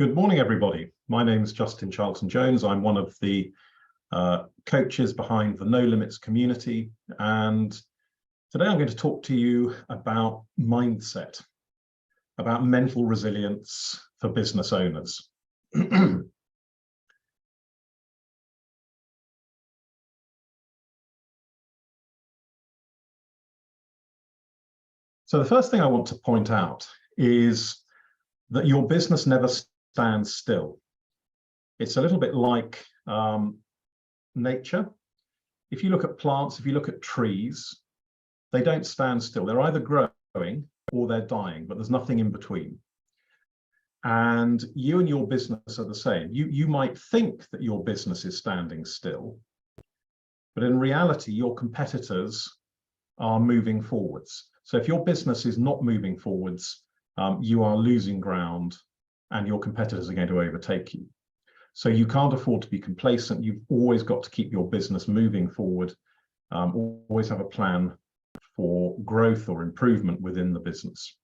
Good morning, everybody. My name is Justin Charlton-Jones. I'm one of the coaches behind the No Limits community. And today I'm going to talk to you about mindset, about mental resilience for business owners. So the first thing I want to point out is that your business never stands still. It's a little bit like nature. If you look at plants, if you look at trees, they don't stand still. They're either growing or they're dying, but there's nothing in between. And you and your business are the same. You might think that your business is standing still, but in reality, your competitors are moving forwards. So if your business is not moving forwards, you are losing ground and your competitors are going to overtake you. So you can't afford to be complacent. You've always got to keep your business moving forward, always have a plan for growth or improvement within the business.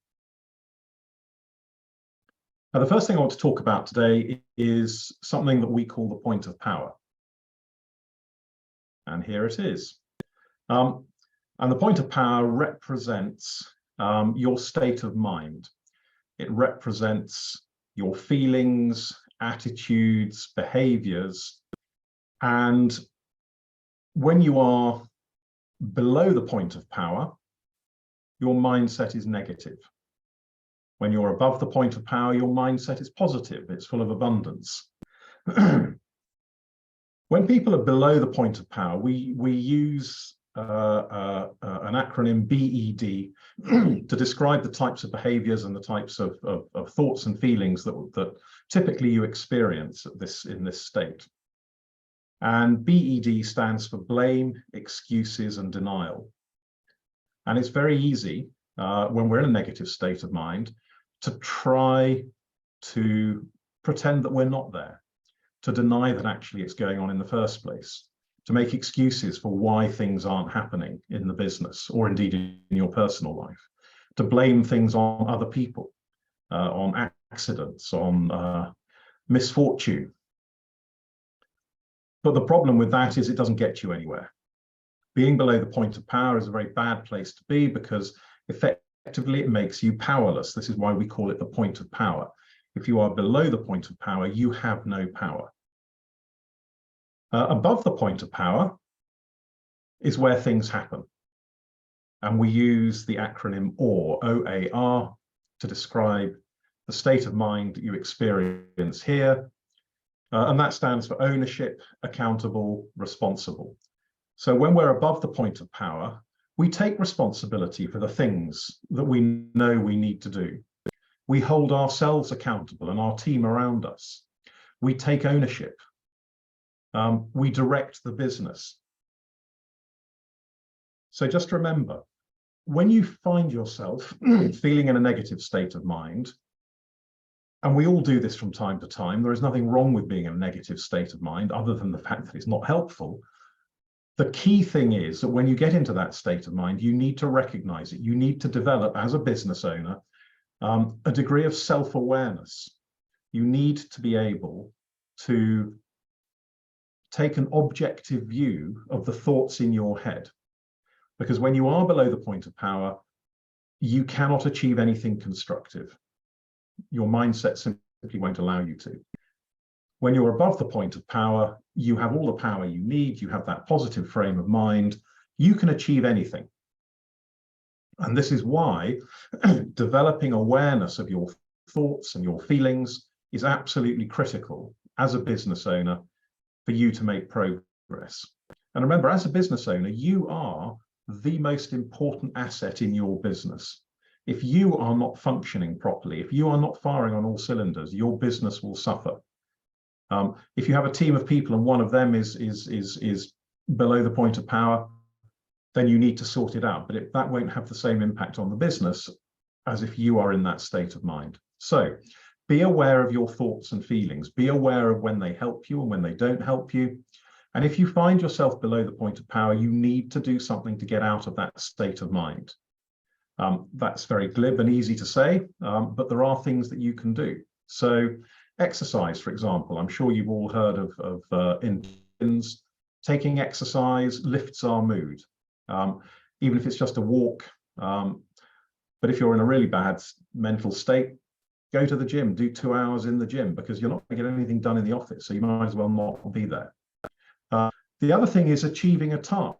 Now, the first thing I want to talk about today is something that we call the point of power. And here it is. And the point of power represents your state of mind. It represents your feelings, attitudes, behaviors. And when you are below the point of power, your mindset is negative. When you're above the point of power, your mindset is positive. It's full of abundance. When people are below the point of power, we use an acronym BED to describe the types of behaviors and the types of thoughts and feelings that typically you experience in this state. And BED stands for blame, excuses, and denial. And it's very easy when we're in a negative state of mind to try to pretend that we're not there, to deny that actually it's going on in the first place, to make excuses for why things aren't happening in the business or indeed in your personal life, to blame things on other people, on accidents, on misfortune. But the problem with that is it doesn't get you anywhere. Being below the point of power is a very bad place to be because effectively it makes you powerless. This is why we call it the point of power. If you are below the point of power, you have no power. Above the point of power is where things happen. And we use the acronym OAR, O-A-R, to describe the state of mind that you experience here. And that stands for ownership, accountable, responsible. So when we're above the point of power, we take responsibility for the things that we know we need to do. We hold ourselves accountable and our team around us. We take ownership. We direct the business. So just remember, when you find yourself feeling in a negative state of mind, and we all do this from time to time, there is nothing wrong with being in a negative state of mind other than the fact that it's not helpful. The key thing is that when you get into that state of mind, you need to recognize it. You need to develop, as a business owner, a degree of self-awareness. You need to be able to take an objective view of the thoughts in your head. Because when you are below the point of power, you cannot achieve anything constructive. Your mindset simply won't allow you to. When you're above the point of power, you have all the power you need. You have that positive frame of mind. You can achieve anything. And this is why developing awareness of your thoughts and your feelings is absolutely critical as a business owner for you to make progress. And remember, as a business owner, you are the most important asset in your business. If you are not functioning properly, if you are not firing on all cylinders, your business will suffer. If you have a team of people and one of them is below the point of power, then you need to sort it out. But that won't have the same impact on the business as if you are in that state of mind. So be aware of your thoughts and feelings. Be aware of when they help you and when they don't help you. And if you find yourself below the point of power, you need to do something to get out of that state of mind. That's very glib and easy to say, but there are things that you can do. So Exercise, for example, I'm sure you've all heard of endorphins. Taking exercise lifts our mood, even if it's just a walk. But if you're in a really bad mental state, go to the gym, do 2 hours in the gym, because you're not going to get anything done in the office, so you might as well not be there. The other thing is achieving a task.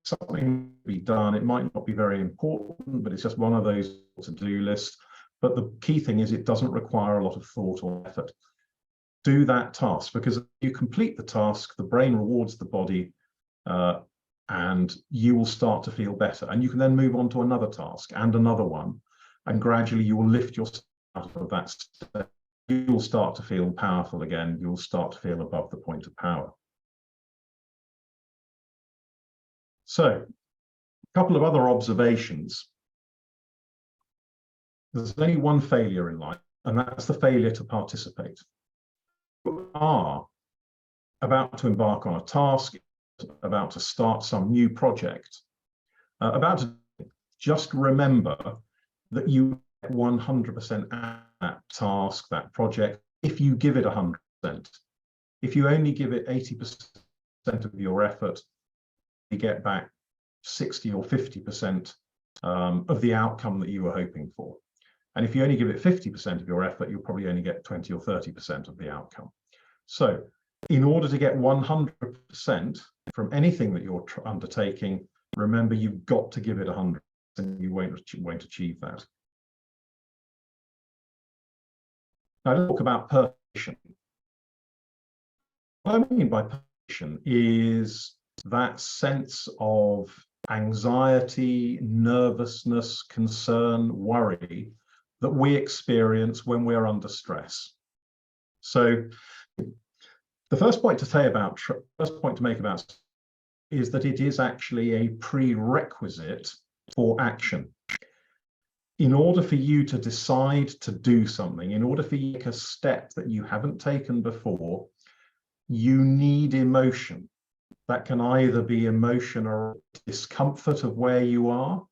Something to be done, it might not be very important, but it's just one of those to-do lists. But the key thing is it doesn't require a lot of thought or effort. Do that task, because if you complete the task, the brain rewards the body, and you will start to feel better. And you can then move on to another task and another one, and gradually you will lift yourself out of that state. You'll start to feel powerful again. You'll start to feel above the point of power. So, a couple of other observations. There's only one failure in life, and that's the failure to participate. You are about to embark on a task, about to start some new project, about to just remember that you 100% at that task, that project, if you give it 100%. If you only give it 80% of your effort, you get back 60 or 50% of the outcome that you were hoping for. And if you only give it 50% of your effort, you'll probably only get 20 or 30% of the outcome. So in order to get 100% from anything that you're undertaking, remember you've got to give it 100%, and you won't achieve that. Now, let's talk about perfection. What I mean by perfection is that sense of anxiety, nervousness, concern, worry that we experience when we're under stress. So the first point to make about is that it is actually a prerequisite for action. In order for you to decide to do something, in order for you to take a step that you haven't taken before, you need emotion. That can either be emotion or discomfort of where you are,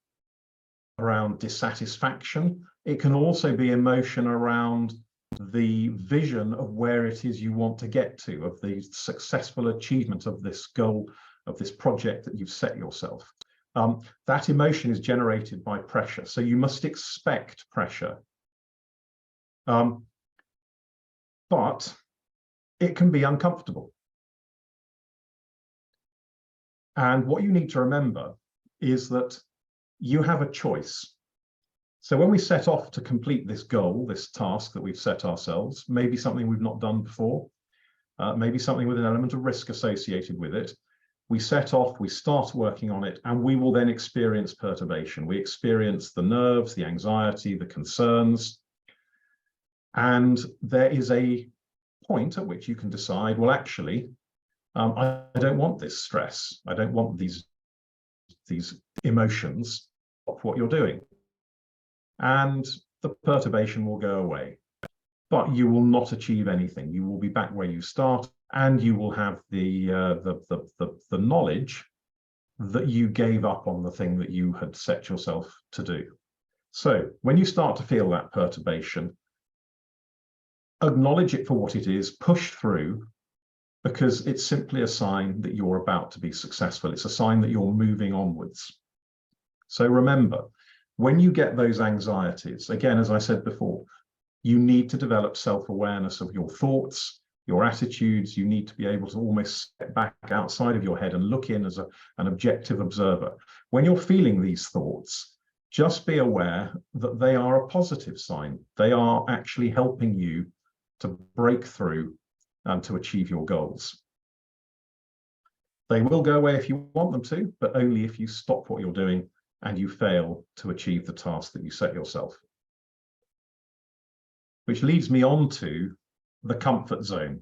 around dissatisfaction. It can also be emotion around the vision of where it is you want to get to, of the successful achievement of this goal, of this project that you've set yourself. That emotion is generated by pressure, so you must expect pressure. But it can be uncomfortable. And what you need to remember is that you have a choice. So when we set off to complete this goal, this task that we've set ourselves, maybe something we've not done before, maybe something with an element of risk associated with it, we set off, we start working on it, and we will then experience perturbation. We experience the nerves, the anxiety, the concerns. And there is a point at which you can decide, well, actually, I don't want this stress. I don't want these emotions of what you're doing. And the perturbation will go away. But you will not achieve anything. You will be back where you start, and you will have the knowledge that you gave up on the thing that you had set yourself to do. So when you start to feel that perturbation, acknowledge it for what it is, push through, because it's simply a sign that you're about to be successful. It's a sign that you're moving onwards. So remember, when you get those anxieties, again, as I said before, you need to develop self-awareness of your thoughts, your attitudes. You need to be able to almost step back outside of your head and look in as an objective observer. When you're feeling these thoughts, just be aware that they are a positive sign. They are actually helping you to break through and to achieve your goals. They will go away if you want them to, but only if you stop what you're doing and you fail to achieve the task that you set yourself. Which leads me on to the comfort zone.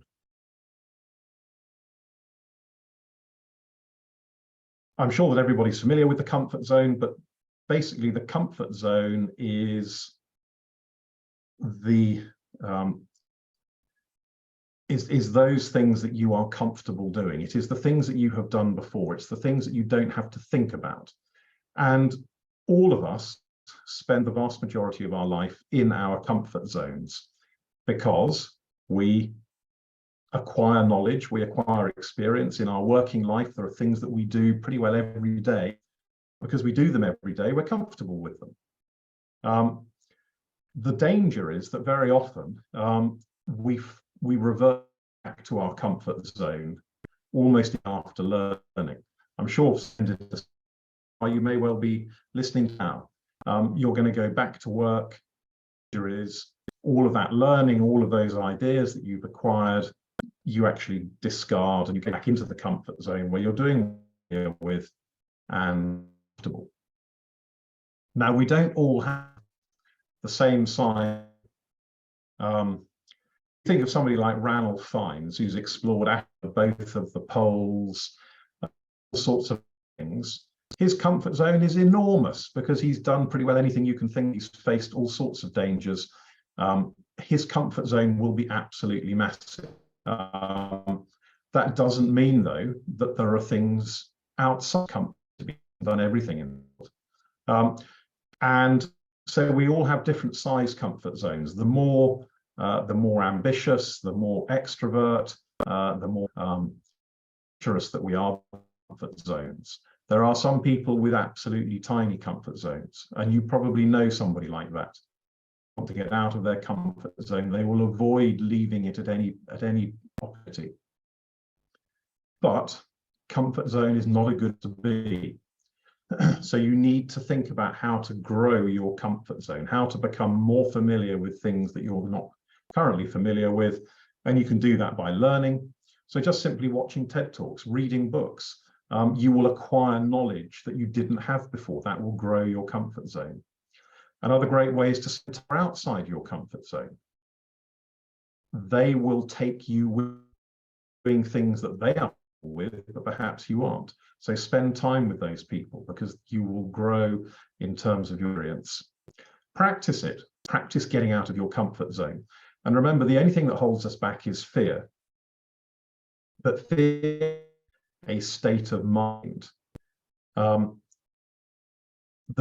I'm sure that everybody's familiar with the comfort zone, but basically the comfort zone is the is those things that you are comfortable doing. It is the things that you have done before. It's the things that you don't have to think about. And all of us spend the vast majority of our life in our comfort zones because we acquire knowledge, we acquire experience in our working life. There are things that we do pretty well every day. Because we do them every day, we're comfortable with them. The danger is that very often we revert back to our comfort zone almost after learning. I'm sure you may well be listening now. You're going to go back to work. There is all of that learning, all of those ideas that you've acquired, you actually discard and you get back into the comfort zone where you're doing with and comfortable. Now, we don't all have the same size. Think of somebody like Ranulph Fiennes, who's explored both of the poles, all sorts of things. His comfort zone is enormous because he's done pretty well anything you can think. He's faced all sorts of dangers. His comfort zone will be absolutely massive. That doesn't mean, though, that there are things outside comfort to be done everything in the world. And so we all have different size comfort zones. The more ambitious, the more extrovert, the more adventurous that we are, comfort zones. There are some people with absolutely tiny comfort zones, and you probably know somebody like that. Want to get out of their comfort zone, they will avoid leaving it at any opportunity. But comfort zone is not a good to be. So you need to think about how to grow your comfort zone, how to become more familiar with things that you're not currently familiar with. And you can do that by learning. So just simply watching TED Talks, reading books, you will acquire knowledge that you didn't have before. That will grow your comfort zone. Another great way is to sit outside your comfort zone. They will take you with doing things that they are with, but perhaps you aren't. So spend time with those people because you will grow in terms of your experience. Practice it. Practice getting out of your comfort zone. And remember, the only thing that holds us back is fear. But fear is a state of mind. The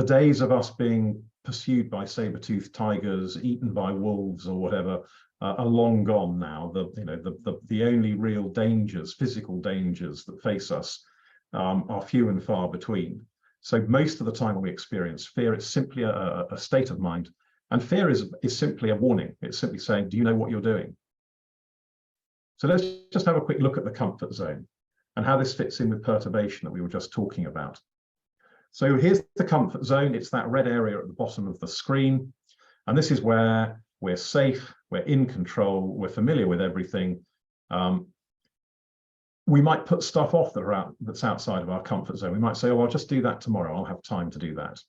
days of us being pursued by saber-toothed tigers, eaten by wolves or whatever, are long gone now. The only real dangers, physical dangers that face us are few and far between. So most of the time when we experience fear, it's simply a state of mind. And fear is simply a warning. It's simply saying, do you know what you're doing? So let's just have a quick look at the comfort zone and how this fits in with perturbation that we were just talking about. So here's the comfort zone. It's that red area at the bottom of the screen. And this is where we're safe, we're in control, we're familiar with everything. We might put stuff off that's outside of our comfort zone. We might say, oh, I'll just do that tomorrow. I'll have time to do that.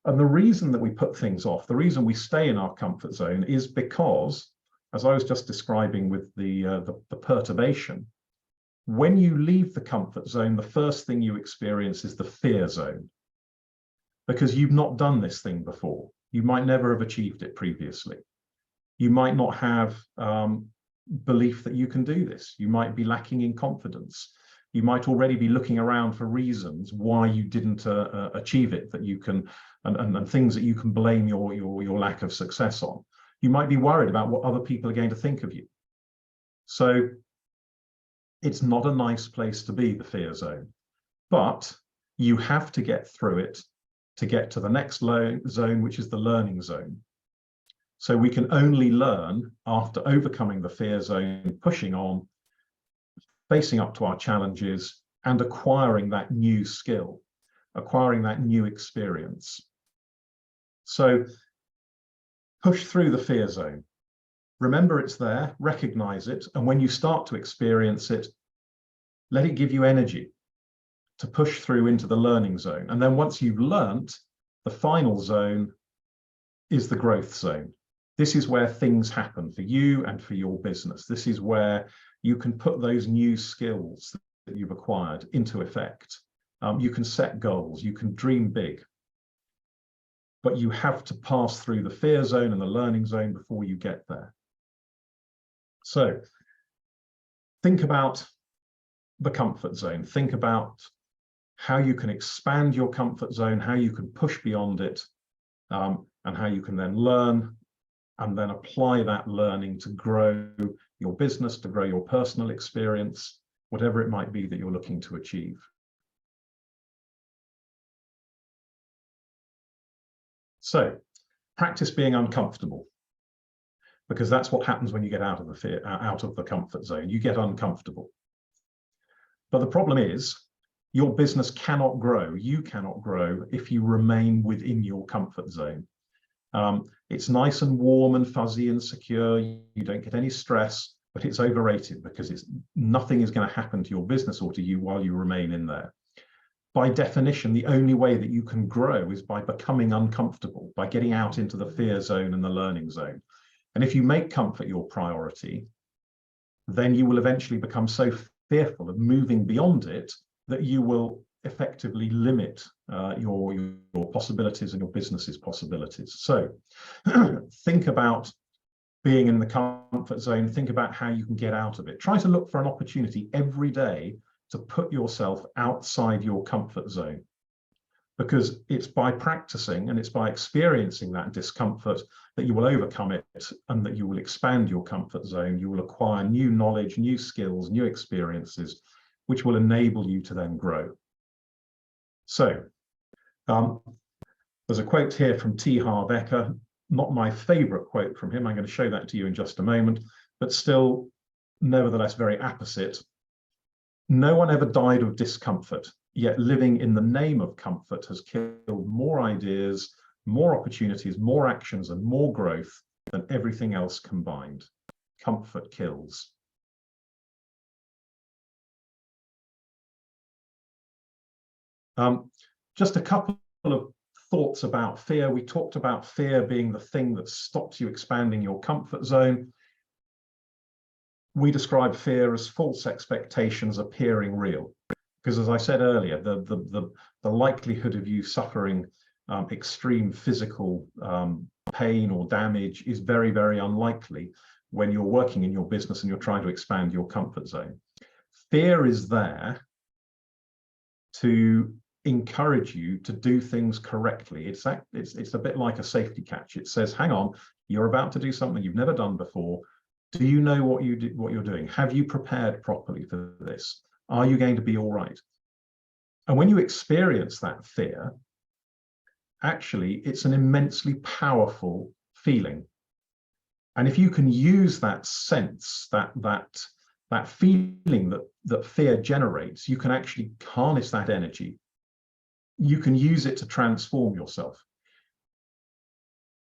And the reason that we put things off, the reason we stay in our comfort zone is because, as I was just describing with the perturbation, when you leave the comfort zone, the first thing you experience is the fear zone, because you've not done this thing before. You might never have achieved it previously. You might not have belief that you can do this. You might be lacking in confidence. You might already be looking around for reasons why you didn't achieve it, that you can, and things that you can blame your lack of success on. You might be worried about what other people are going to think of you. So it's not a nice place to be, the fear zone, but you have to get through it to get to the next zone, which is the learning zone. So we can only learn after overcoming the fear zone, pushing on, facing up to our challenges, and acquiring that new skill, acquiring that new experience. So push through the fear zone. Remember it's there, recognize it, and when you start to experience it, let it give you energy to push through into the learning zone. And then once you've learnt, the final zone is the growth zone. This is where things happen for you and for your business. This is where you can put those new skills that you've acquired into effect. You can set goals, you can dream big, but you have to pass through the fear zone and the learning zone before you get there. So think about the comfort zone. Think about how you can expand your comfort zone, how you can push beyond it, and how you can then learn and then apply that learning to grow your business, to grow your personal experience, whatever it might be that you're looking to achieve. So practice being uncomfortable, because that's what happens when you get out of the comfort zone. You get uncomfortable. But the problem is, your business cannot grow. You cannot grow if you remain within your comfort zone. It's nice and warm and fuzzy and secure. You don't get any stress, but it's overrated, because nothing is going to happen to your business or to you while you remain in there. By definition, the only way that you can grow is by becoming uncomfortable, by getting out into the fear zone and the learning zone. And if you make comfort your priority, then you will eventually become so fearful of moving beyond it that you will effectively limit your possibilities and your business's possibilities. So think about being in the comfort zone. Think about how you can get out of it. Try to look for an opportunity every day to put yourself outside your comfort zone, because it's by practicing and it's by experiencing that discomfort that you will overcome it, and that you will expand your comfort zone. You will acquire new knowledge, new skills, new experiences, which will enable you to then grow. So there's a quote here from T. Harv Eker, not my favorite quote from him. I'm going to show that to you in just a moment, but still, nevertheless, very apposite. No one ever died of discomfort, yet living in the name of comfort has killed more ideas, more opportunities, more actions, and more growth than everything else combined. Comfort kills. Just a couple of thoughts about fear. We talked about fear being the thing that stops you expanding your comfort zone. We describe fear as false expectations appearing real, because, as I said earlier, the likelihood of you suffering extreme physical pain or damage is very, very unlikely when you're working in your business and you're trying to expand your comfort zone. Fear is there to encourage you to do things correctly. It's a bit like a safety catch. It says, hang on, you're about to do something you've never done before. Do you know what you're doing? Have you prepared properly for this? Are you going to be all right? And when you experience that fear, actually, it's an immensely powerful feeling. And if you can use that sense, that feeling that fear generates, you can actually harness that energy. You can use it to transform yourself.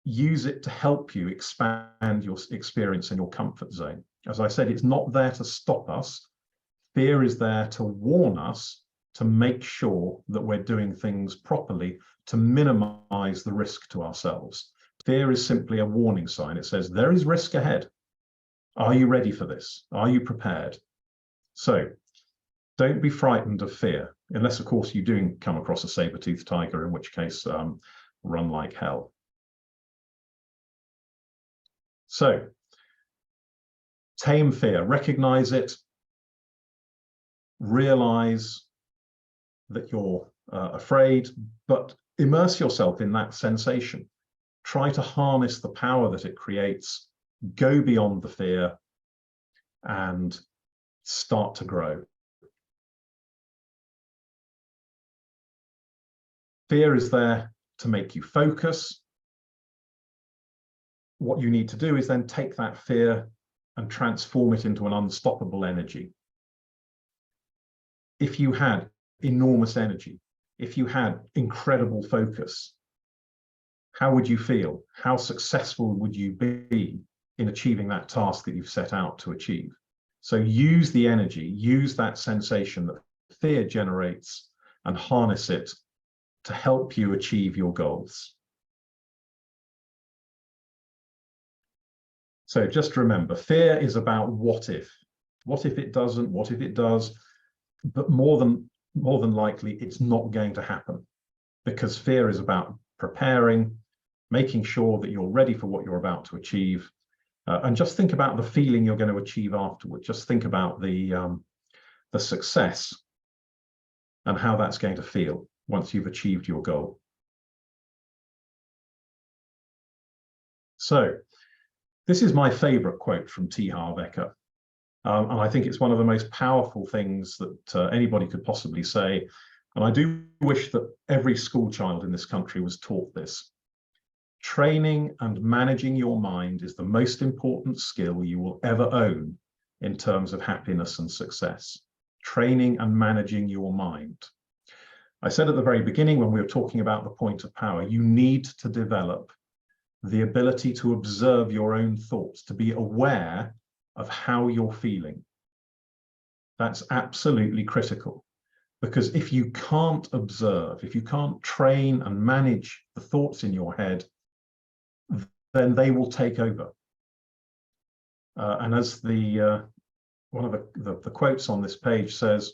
Use it to help you expand your experience in your comfort zone. As I said, it's not there to stop us. Fear is there to warn us, to make sure that we're doing things properly, to minimize the risk to ourselves. Fear is simply a warning sign. It says, there is risk ahead. Are you ready for this? Are you prepared? So don't be frightened of fear, unless, of course, you do come across a saber-toothed tiger, in which case, run like hell. So tame fear, recognize it, realize that you're afraid, but immerse yourself in that sensation. Try to harness the power that it creates, go beyond the fear, and start to grow. Fear is there to make you focus. What you need to do is then take that fear and transform it into an unstoppable energy. If you had enormous energy, if you had incredible focus, how would you feel? How successful would you be in achieving that task that you've set out to achieve? So use the energy, use that sensation that fear generates, and harness it to help you achieve your goals. So just remember, fear is about what if. What if it doesn't? What if it does? But more than likely, it's not going to happen, because fear is about preparing, making sure that you're ready for what you're about to achieve. And just think about the feeling you're going to achieve afterward. Just think about the success and how that's going to feel once you've achieved your goal. So this is my favorite quote from T. Harv Eker. And I think it's one of the most powerful things that anybody could possibly say. And I do wish that every school child in this country was taught this. Training and managing your mind is the most important skill you will ever own in terms of happiness and success. Training and managing your mind. I said at the very beginning when we were talking about the point of power, you need to develop the ability to observe your own thoughts, to be aware of how you're feeling. That's absolutely critical, because if you can't observe, if you can't train and manage the thoughts in your head, then they will take over. And as one of the quotes on this page says,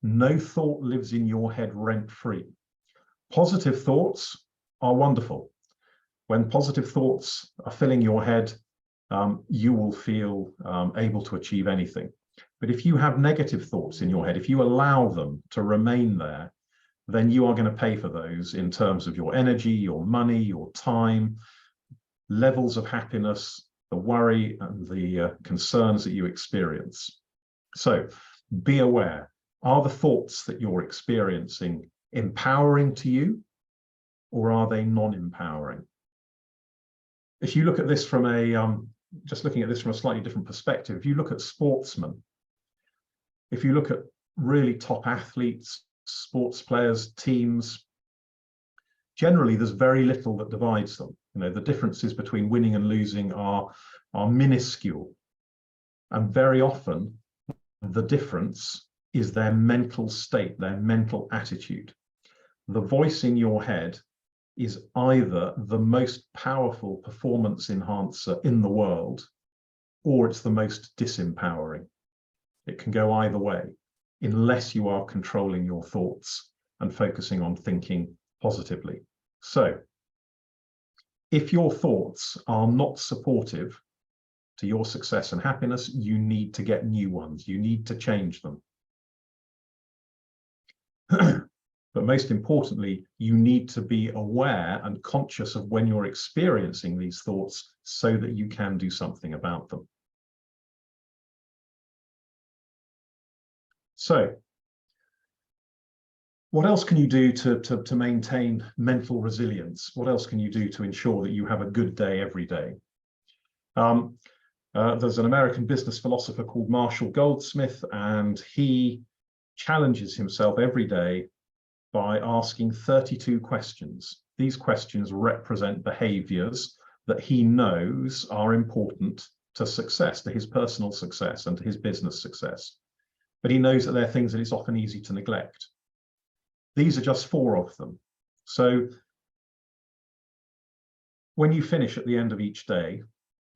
no thought lives in your head rent-free. Positive thoughts are wonderful. When positive thoughts are filling your head, you will feel able to achieve anything. But if you have negative thoughts in your head, if you allow them to remain there, then you are going to pay for those in terms of your energy, your money, your time, levels of happiness, the worry and the concerns that you experience. So be aware, are the thoughts that you're experiencing empowering to you, or are they non-empowering? If you look at this from a, just looking at this from a slightly different perspective, if you look at sportsmen, if you look at really top athletes, sports players, teams, generally there's very little that divides them. You know, the differences between winning and losing are minuscule. And very often the difference is their mental state, their mental attitude. The voice in your head is either the most powerful performance enhancer in the world, or it's the most disempowering. It can go either way, unless you are controlling your thoughts and focusing on thinking positively. So, if your thoughts are not supportive to your success and happiness, you need to get new ones. You need to change them. But most importantly, you need to be aware and conscious of when you're experiencing these thoughts so that you can do something about them. So, what else can you do to maintain mental resilience? What else can you do to ensure that you have a good day every day? There's an American business philosopher called Marshall Goldsmith, and he challenges himself every day by asking 32 questions. These questions represent behaviors that he knows are important to success, to his personal success and to his business success. But he knows that they're things that it's often easy to neglect. These are just 4 of them. So when you finish at the end of each day,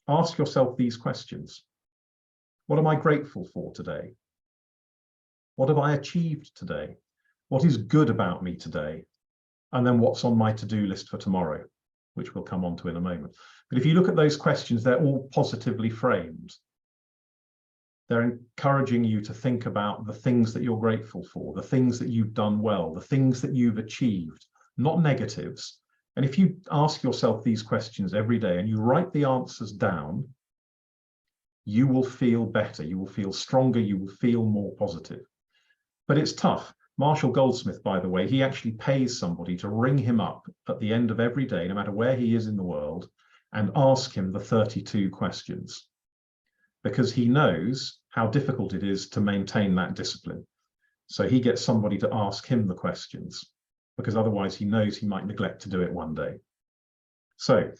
ask yourself these questions. What am I grateful for today? What have I achieved today? What is good about me today? And then what's on my to-do list for tomorrow, which we'll come on to in a moment. But if you look at those questions, they're all positively framed. They're encouraging you to think about the things that you're grateful for, the things that you've done well, the things that you've achieved, not negatives. And if you ask yourself these questions every day and you write the answers down, you will feel better, you will feel stronger, you will feel more positive. But it's tough. Marshall Goldsmith, by the way, he actually pays somebody to ring him up at the end of every day, no matter where he is in the world, and ask him the 32 questions, because he knows how difficult it is to maintain that discipline. So he gets somebody to ask him the questions, because otherwise he knows he might neglect to do it one day. So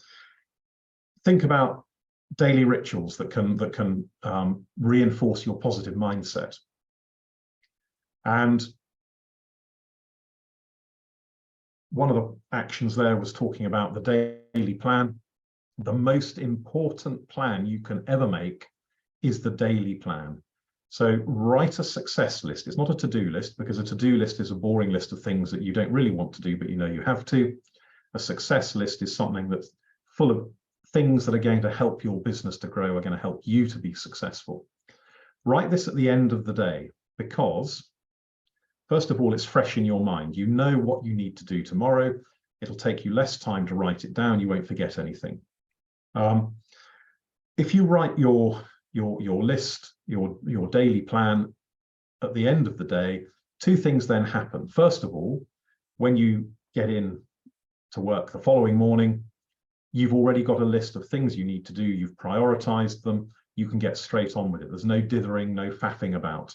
think about daily rituals that can reinforce your positive mindset. And one of the actions there was talking about the daily plan. The most important plan you can ever make is the daily plan. So write a success list. It's not a to-do list, because a to-do list is a boring list of things that you don't really want to do, but you know you have to. A success list is something that's full of things that are going to help your business to grow, are going to help you to be successful. Write this at the end of the day, because First of all, it's fresh in your mind. You know what you need to do tomorrow. It'll take you less time to write it down. You won't forget anything. If you write your list, your daily plan at the end of the day, two things then happen. First of all, when you get in to work the following morning, you've already got a list of things you need to do. You've prioritized them. You can get straight on with it. There's no dithering, no faffing about.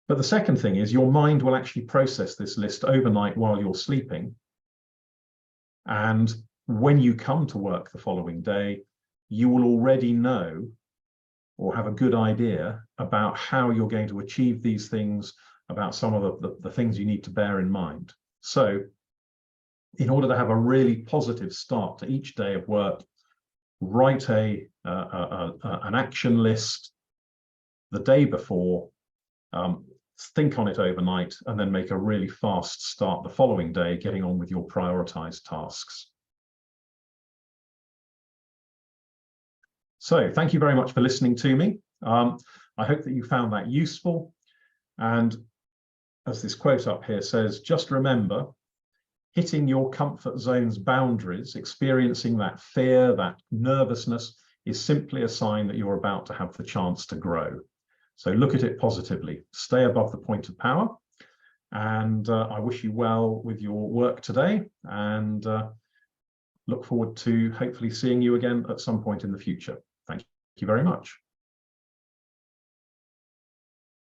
But the second thing is your mind will actually process this list overnight while you're sleeping. And when you come to work the following day, you will already know or have a good idea about how you're going to achieve these things, about some of the things you need to bear in mind. So in order to have a really positive start to each day of work, write an action list the day before, think on it overnight, and then make a really fast start the following day, getting on with your prioritized tasks. So thank you very much for listening to me. I hope that you found that useful. And as this quote up here says, just remember, hitting your comfort zone's boundaries, experiencing that fear, that nervousness, is simply a sign that you're about to have the chance to grow. So look at it positively, stay above the point of power, and I wish you well with your work today, and look forward to hopefully seeing you again at some point in the future. Thank you very much.